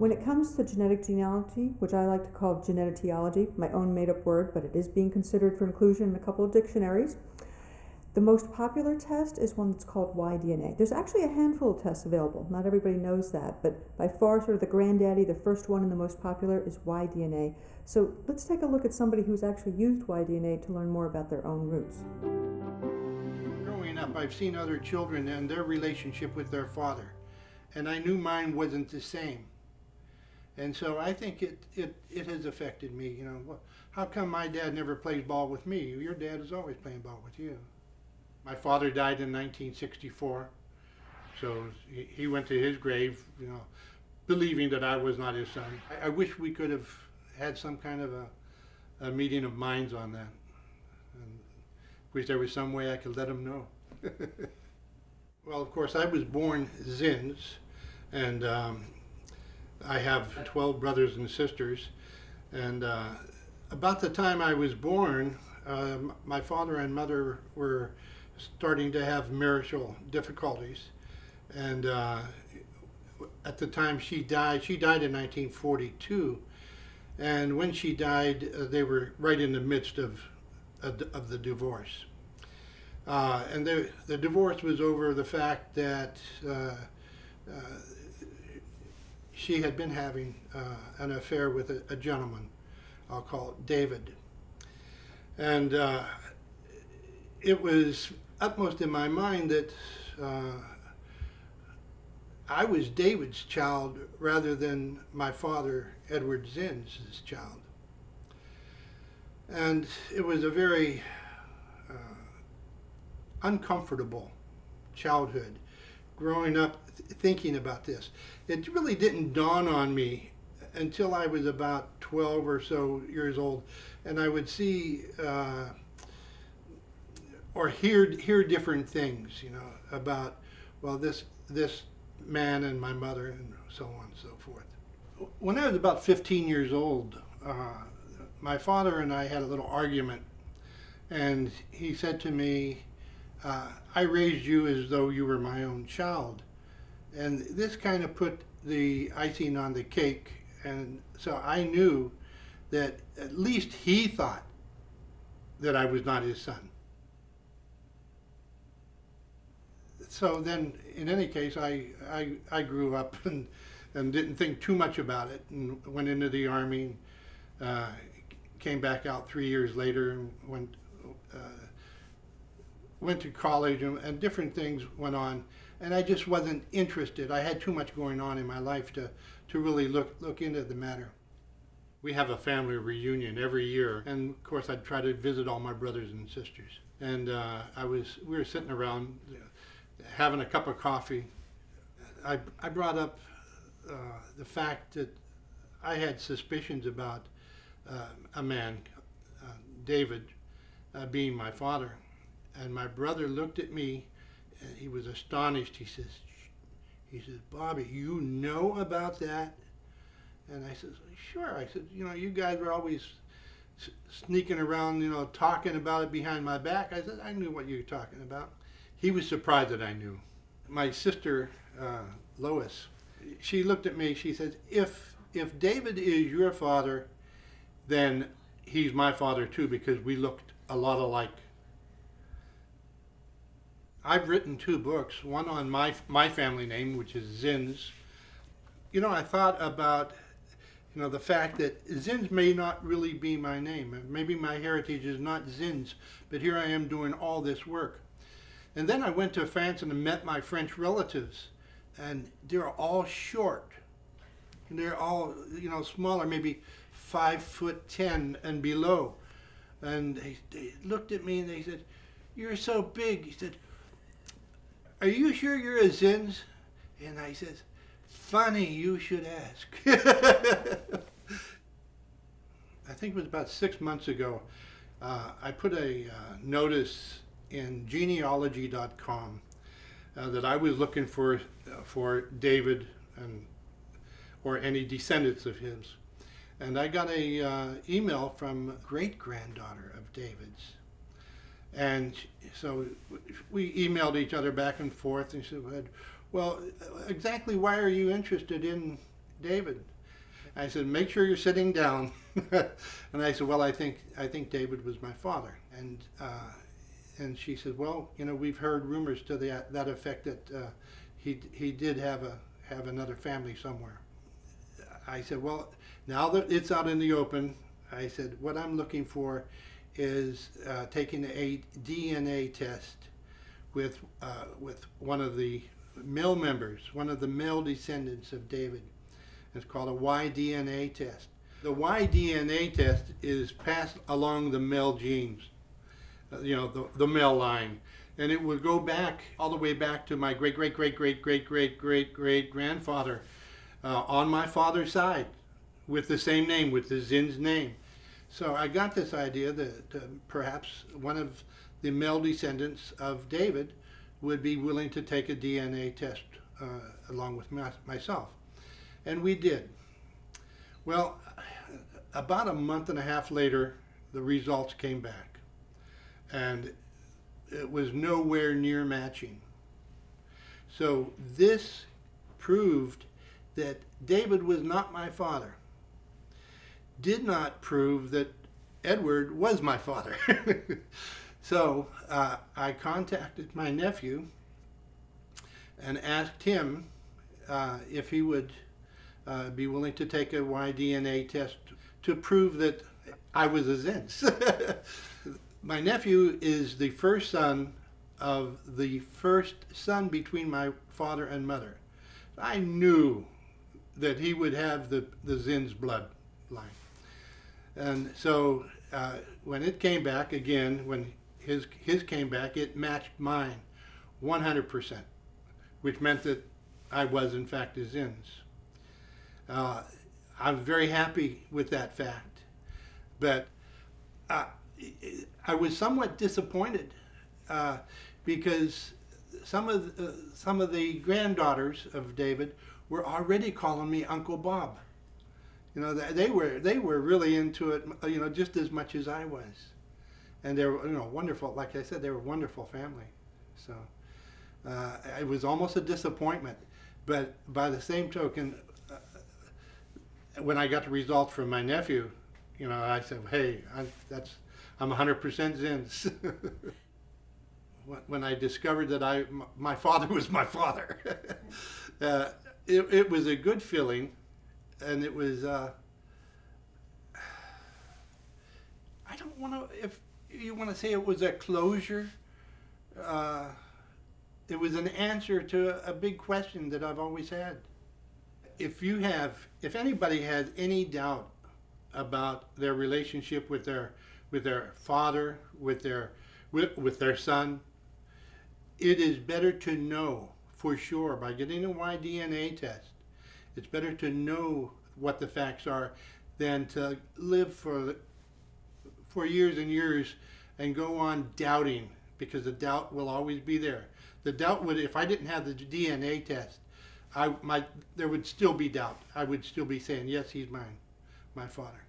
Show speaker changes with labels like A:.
A: When it comes to genetic genealogy, which I like to call genetiology, my own made-up word, but it is being considered for inclusion in a couple of dictionaries, the most popular test is one that's called Y-DNA. There's actually a handful of tests available. Not everybody knows that, but by far sort of the granddaddy, the first one and the most popular is Y-DNA. So let's take a look at somebody who's actually used Y-DNA to learn more about their own roots.
B: Growing up, I've seen other children and their relationship with their father, and I knew mine wasn't the same. And so I think it has affected me. You know, how come my dad never plays ball with me? Your dad is always playing ball with you. My father died in 1964, so he went to his grave, you know, believing that I was not his son. I wish we could have had some kind of a meeting of minds on that. And wish there was some way I could let him know. Well, of course, I was born Zins, and I have 12 brothers and sisters. And about the time I was born, my father and mother were starting to have marital difficulties. And at the time she died in 1942. And when she died, they were right in the midst of the divorce. And the divorce was over the fact that she had been having an affair with a gentleman, I'll call it David. And it was upmost in my mind that I was David's child rather than my father, Edward Zins' child. And it was a very uncomfortable childhood, growing up thinking about this. It really didn't dawn on me until I was about 12 or so years old, and I would see or hear different things, you know, about, well, this man and my mother and so on and so forth. When I was about 15 years old, my father and I had a little argument, and he said to me, I raised you as though you were my own child. And this kind of put the icing on the cake, and so I knew that at least he thought that I was not his son. So then, in any case, I grew up and didn't think too much about it, and went into the Army, came back out 3 years later, and went to college, and different things went on, and I just wasn't interested. I had too much going on in my life to really look into the matter. We have a family reunion every year, and of course I'd try to visit all my brothers and sisters. And we were sitting around having a cup of coffee. I brought up the fact that I had suspicions about a man, David, being my father. And my brother looked at me, and he was astonished. He says, Bobby, you know about that? And I said, sure. I said, you know, you guys were always sneaking around, you know, talking about it behind my back. I said, I knew what you were talking about. He was surprised that I knew. My sister, Lois, she looked at me, she said, if David is your father, then he's my father too, because we looked a lot alike. I've written 2 books, one on my family name, which is Zins. You know, I thought about, you know, the fact that Zins may not really be my name. Maybe my heritage is not Zins, but here I am doing all this work. And then I went to France and met my French relatives, and they're all short. And they're all, you know, smaller, maybe 5'10" and below. And they looked at me and they said, "You're so big." He said, "Are you sure you're a Zins?" And I says, "Funny you should ask." I think it was about 6 months ago, I put a notice in genealogy.com that I was looking for David or any descendants of his. And I got a email from a great-granddaughter of David's. And so we emailed each other back and forth, and she said, "Well, exactly why are you interested in David?" I said, make sure you're sitting down. And I said, well, I think David was my father. And she said, well, we've heard rumors to that effect that he did have another family somewhere. I said, well, now that it's out in the open, I said, what I'm looking for is taking a DNA test with one of the male members, one of the male descendants of David. It's called a Y-DNA test. The Y-DNA test is passed along the male genes, the male line. And it would go back, all the way back to my great-great-great-great-great-great-great-grandfather on my father's side with the same name, with the Zins name. So I got this idea that perhaps one of the male descendants of David would be willing to take a DNA test along with myself. And we did. Well, about a month and a half later, the results came back. And it was nowhere near matching. So this proved that David was not my father. Did not prove that Edward was my father. So I contacted my nephew and asked him if he would be willing to take a Y-DNA test to prove that I was a Zins. My nephew is the first son of the first son between my father and mother. I knew that he would have the Zins bloodline. And so when it came back again, when his came back, it matched mine 100%, which meant that I was in fact a Zins. I'm very happy with that fact, but I was somewhat disappointed because some of the granddaughters of David were already calling me Uncle Bob. They were really into it, just as much as I was, and they were wonderful. Like I said, they were a wonderful family. So it was almost a disappointment, but by the same token, when I got the results from my nephew, I said, hey, I'm 100% Zins. When I discovered that my father was my father, it was a good feeling, and it was, I don't want to, if you want to say it was a closure, it was an answer to a big question that I've always had. If anybody has any doubt about their relationship with their father, with their son, it is better to know for sure by getting a Y-DNA test. It's better to know what the facts are than to live for years and years and go on doubting, because the doubt will always be there. The doubt would, if I didn't have the DNA test, there would still be doubt. I would still be saying, yes, he's mine, my father.